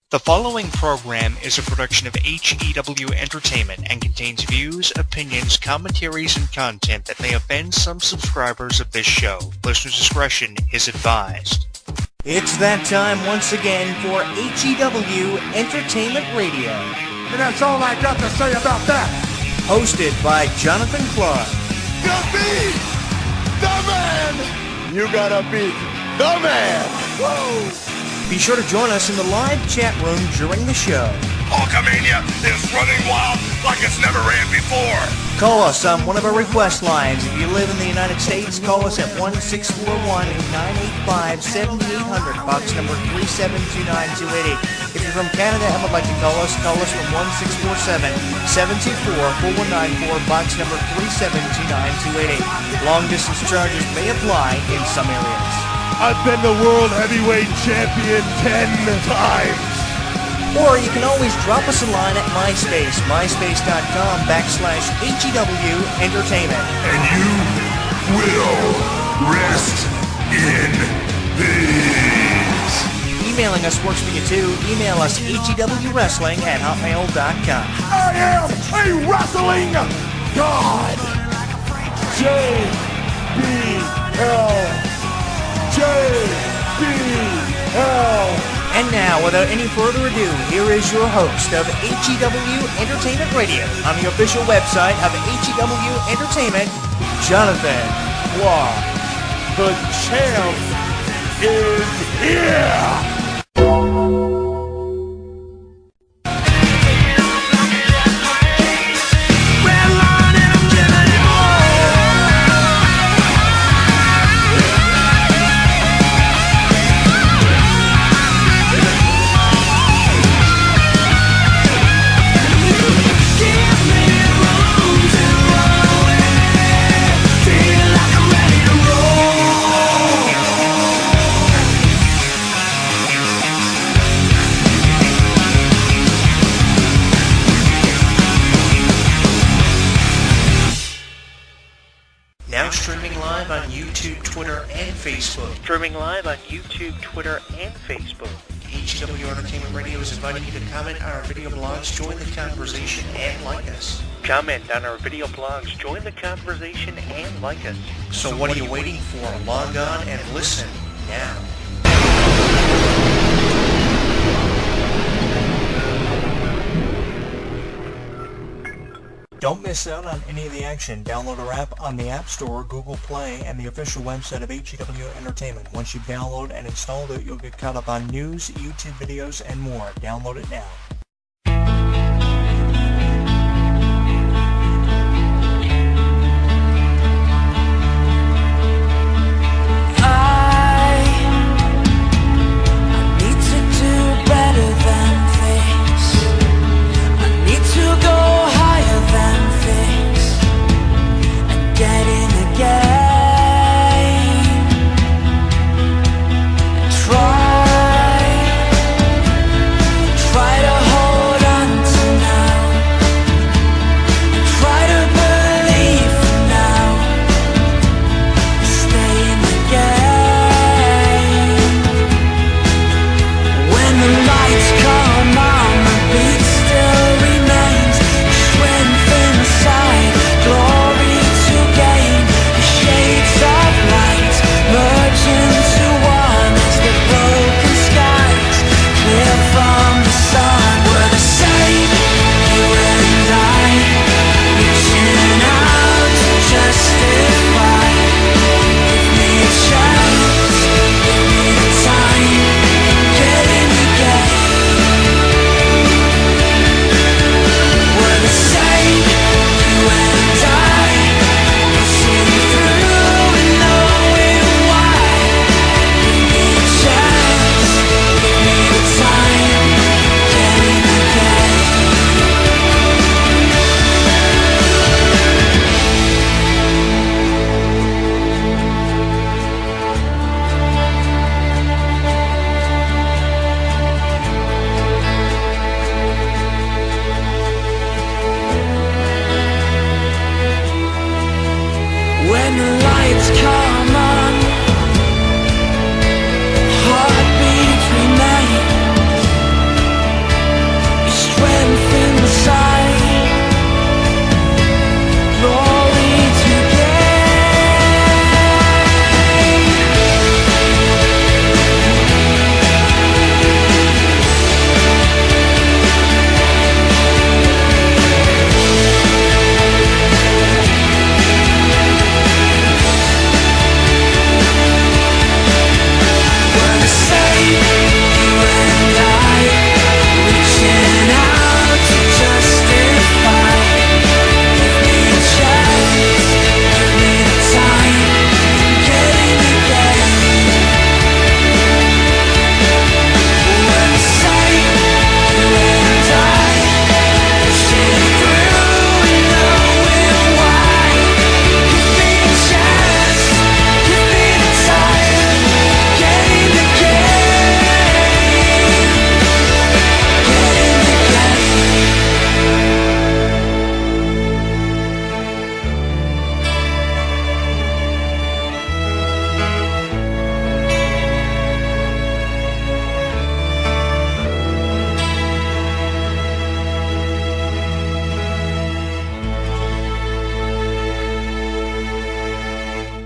The following program is a production of HEW Entertainment and contains views, opinions, commentaries, and content that may offend some subscribers of this show. Listener's discretion is advised. It's that time once again for HEW Entertainment Radio. And that's all I got to say about that. Hosted by Jonathan Clarke. Gotta be the man. You gotta be the man. Whoa. Be sure to join us in the live chat room during the show. Hulkamania is running wild like it's never ran before. Call us on one of our request lines. If you live in the United States, call us at 1-641-985-7800, box number 3729288. If you're from Canada and would like to call us from 1-647-724-4194, box number 3729288. Long distance charges may apply in some areas. I've been the world heavyweight champion 10 times. Or you can always drop us a line at MySpace, myspace.com/HEW Entertainment. And you will rest in peace. Emailing us works for you too. Email us hewwrestling@hotmail.com. I am a wrestling god. JBL. JBL. And now, without any further ado, here is your host of HEW Entertainment Radio on the official website of HEW Entertainment, Jonathan Clarke. The champ is here. Streaming live on YouTube, Twitter, and Facebook. HEW Entertainment Radio is inviting you to comment on our video blogs, join the conversation, and like us. So what are you waiting for? Log on and listen now. Don't miss out on any of the action. Download our app on the App Store, Google Play, and the official website of HEW Entertainment. Once you download and install it, you'll get caught up on news, YouTube videos, and more. Download it now. Try to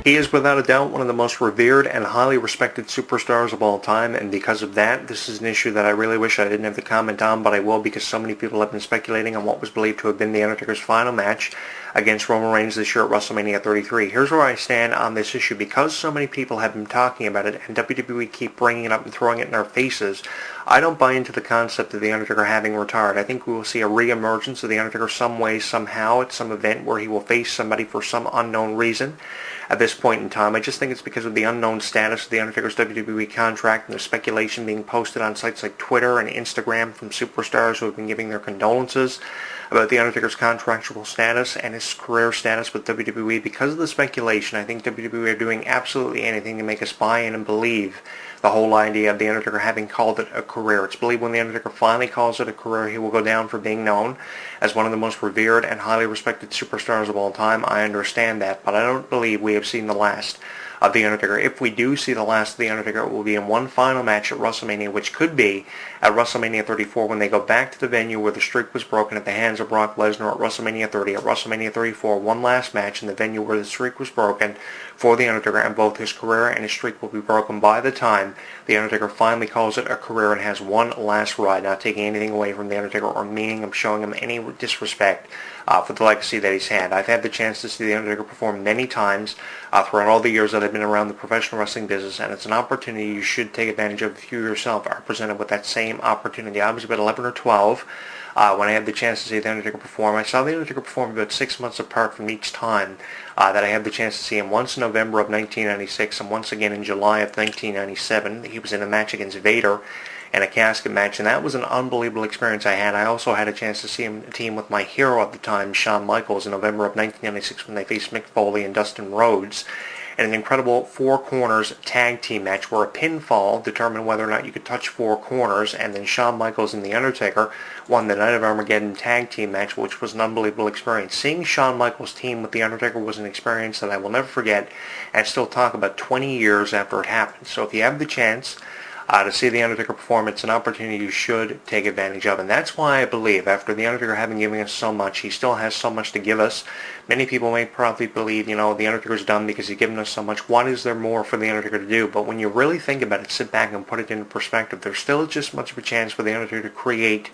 He is without a doubt one of the most revered and highly respected superstars of all time, and because of that, this is an issue that I really wish I didn't have to comment on, but I will because so many people have been speculating on what was believed to have been The Undertaker's final match against Roman Reigns this year at WrestleMania 33. Here's where I stand on this issue. Because so many people have been talking about it, and WWE keep bringing it up and throwing it in our faces, I don't buy into the concept of The Undertaker having retired. I think we will see a re-emergence of The Undertaker some way, somehow, at some event where he will face somebody for some unknown reason. At this point in time, I just think it's because of the unknown status of The Undertaker's WWE contract and the speculation being posted on sites like Twitter and Instagram from superstars who have been giving their condolences about The Undertaker's contractual status and his career status with WWE. Because of the speculation, I think WWE are doing absolutely anything to make us buy in and believe the whole idea of The Undertaker having called it a career. It's believed when The Undertaker finally calls it a career, he will go down for being known as one of the most revered and highly respected superstars of all time. I understand that, but I don't believe we have seen the last of The Undertaker. If we do see the last of The Undertaker, it will be in one final match at WrestleMania, which could be at WrestleMania 34 when they go back to the venue where the streak was broken at the hands of Brock Lesnar at WrestleMania 30. At WrestleMania 34, one last match in the venue where the streak was broken for The Undertaker, and both his career and his streak will be broken by the time The Undertaker finally calls it a career and has one last ride, not taking anything away from The Undertaker or meaning him, showing him any disrespect for the legacy that he's had. I've had the chance to see The Undertaker perform many times throughout all the years that I've been around the professional wrestling business, and it's an opportunity you should take advantage of if you yourself are presented with that same opportunity. I was about 11 or 12 when I had the chance to see The Undertaker perform. I saw The Undertaker perform about 6 months apart from each time that I had the chance to see him. Once in November of 1996 and once again in July of 1997. He was in a match against Vader in a casket match, and that was an unbelievable experience I had. I also had a chance to see him team with my hero at the time, Shawn Michaels, in November of 1996 when they faced Mick Foley and Dustin Rhodes in an incredible four corners tag team match where a pinfall determined whether or not you could touch four corners, and then Shawn Michaels and The Undertaker won the Night of Armageddon tag team match, which was an unbelievable experience. Seeing Shawn Michaels team with The Undertaker was an experience that I will never forget and still talk about 20 years after it happened. So if you have the chance to see The Undertaker perform, it's an opportunity you should take advantage of. And that's why I believe, after The Undertaker having given us so much, he still has so much to give us. Many people may probably believe, The Undertaker's done because he's given us so much. What is there more for The Undertaker to do? But when you really think about it, sit back and put it into perspective, there's still just much of a chance for The Undertaker to create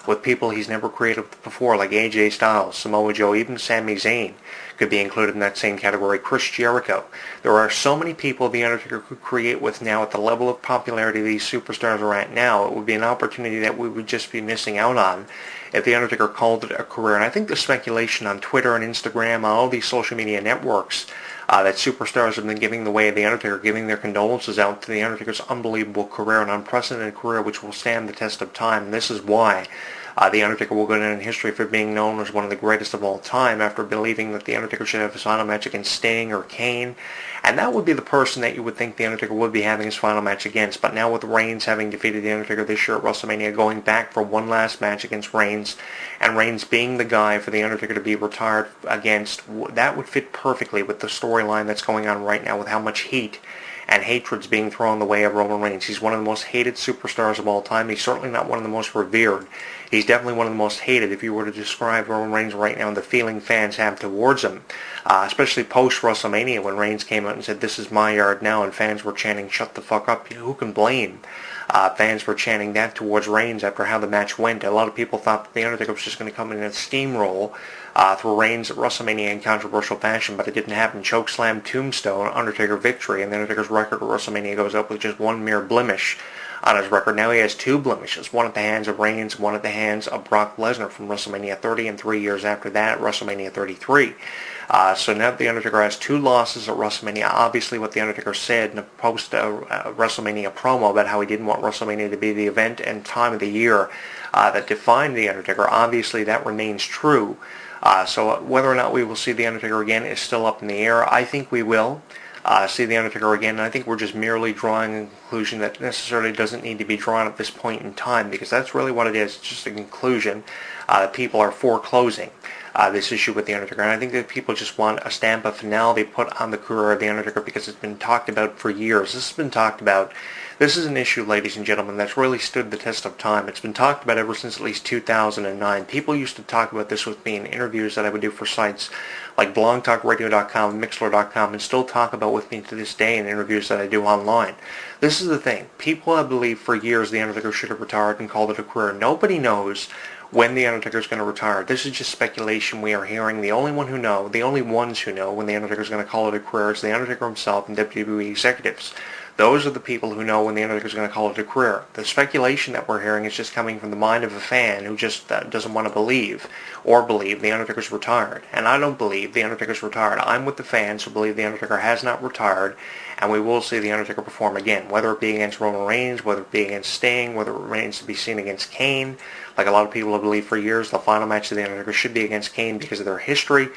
with people he's never created with before, like AJ Styles, Samoa Joe, even Sami Zayn could be included in that same category, Chris Jericho. There are so many people The Undertaker could create with now at the level of popularity these superstars are at now. It would be an opportunity that we would just be missing out on if The Undertaker called it a career. And I think the speculation on Twitter and Instagram, on all these social media networks, that superstars have been giving the way of The Undertaker, giving their condolences out to The Undertaker's unbelievable career, an unprecedented career which will stand the test of time. And this is why The Undertaker will go down in history for being known as one of the greatest of all time, after believing that The Undertaker should have his final match against Sting or Kane. And that would be the person that you would think The Undertaker would be having his final match against. But now with Reigns having defeated The Undertaker this year at WrestleMania, going back for one last match against Reigns, and Reigns being the guy for The Undertaker to be retired against, that would fit perfectly with the storyline that's going on right now with how much heat and hatred's being thrown the way of Roman Reigns. He's one of the most hated superstars of all time. He's certainly not one of the most revered. He's definitely one of the most hated if you were to describe Roman Reigns right now and the feeling fans have towards him, especially post-WrestleMania when Reigns came out and said, "This is my yard now," and fans were chanting, "Shut the fuck up." Who can blame fans were chanting that towards Reigns after how the match went? A lot of people thought that The Undertaker was just going to come in and steamroll through Reigns at WrestleMania in controversial fashion, but it didn't happen. Chokeslam, Tombstone, Undertaker victory, and The Undertaker's record at WrestleMania goes up with just one mere blemish on his record. Now he has two blemishes, one at the hands of Reigns, one at the hands of Brock Lesnar from WrestleMania 30, and 3 years after that, WrestleMania 33. So now The Undertaker has two losses at WrestleMania. Obviously what The Undertaker said in a post-WrestleMania promo about how he didn't want WrestleMania to be the event and time of the year that defined The Undertaker, obviously that remains true. So whether or not we will see The Undertaker again is still up in the air. I think we will see The Undertaker again, and I think we're just merely drawing conclusion that necessarily doesn't need to be drawn at this point in time, because that's really what it is. It's just a conclusion that people are foreclosing this issue with The Undertaker. And I think that people just want a stamp of finality put on the career of The Undertaker because it's been talked about for years. This has been talked about. This is an issue, ladies and gentlemen, that's really stood the test of time. It's been talked about ever since at least 2009. People used to talk about this with me in interviews that I would do for sites like blogtalkradio.com, mixler.com, and still talk about with me to this day in interviews that I do online. This is the thing. People have believed for years The Undertaker should have retired and called it a career. Nobody knows when The Undertaker is going to retire. This is just speculation we are hearing. The only ones who know when The Undertaker is going to call it a career is The Undertaker himself and WWE executives. Those are the people who know when The Undertaker is going to call it a career. The speculation that we're hearing is just coming from the mind of a fan who just doesn't want to believe The Undertaker's retired. And I don't believe The Undertaker's retired. I'm with the fans who believe The Undertaker has not retired, and we will see The Undertaker perform again, whether it be against Roman Reigns, whether it be against Sting, whether it remains to be seen against Kane. Like a lot of people have believed for years, the final match of The Undertaker should be against Kane because of their history.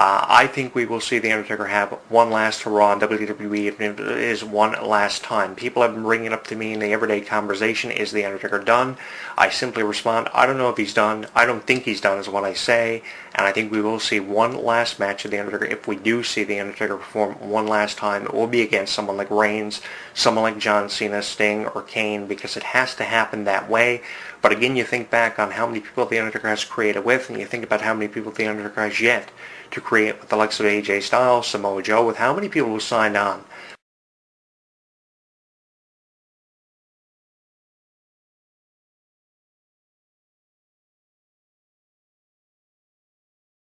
I think we will see The Undertaker have one last hurrah in WWE, even if it is one last time. People have been bringing it up to me in the everyday conversation, is The Undertaker done? I simply respond, I don't know if he's done. I don't think he's done is what I say. And I think we will see one last match of The Undertaker. If we do see The Undertaker perform one last time, it will be against someone like Reigns, someone like John Cena, Sting, or Kane, because it has to happen that way. But again, you think back on how many people The Undertaker has created with, and you think about how many people The Undertaker has yet to create with the likes of AJ Styles, Samoa Joe, with how many people who signed on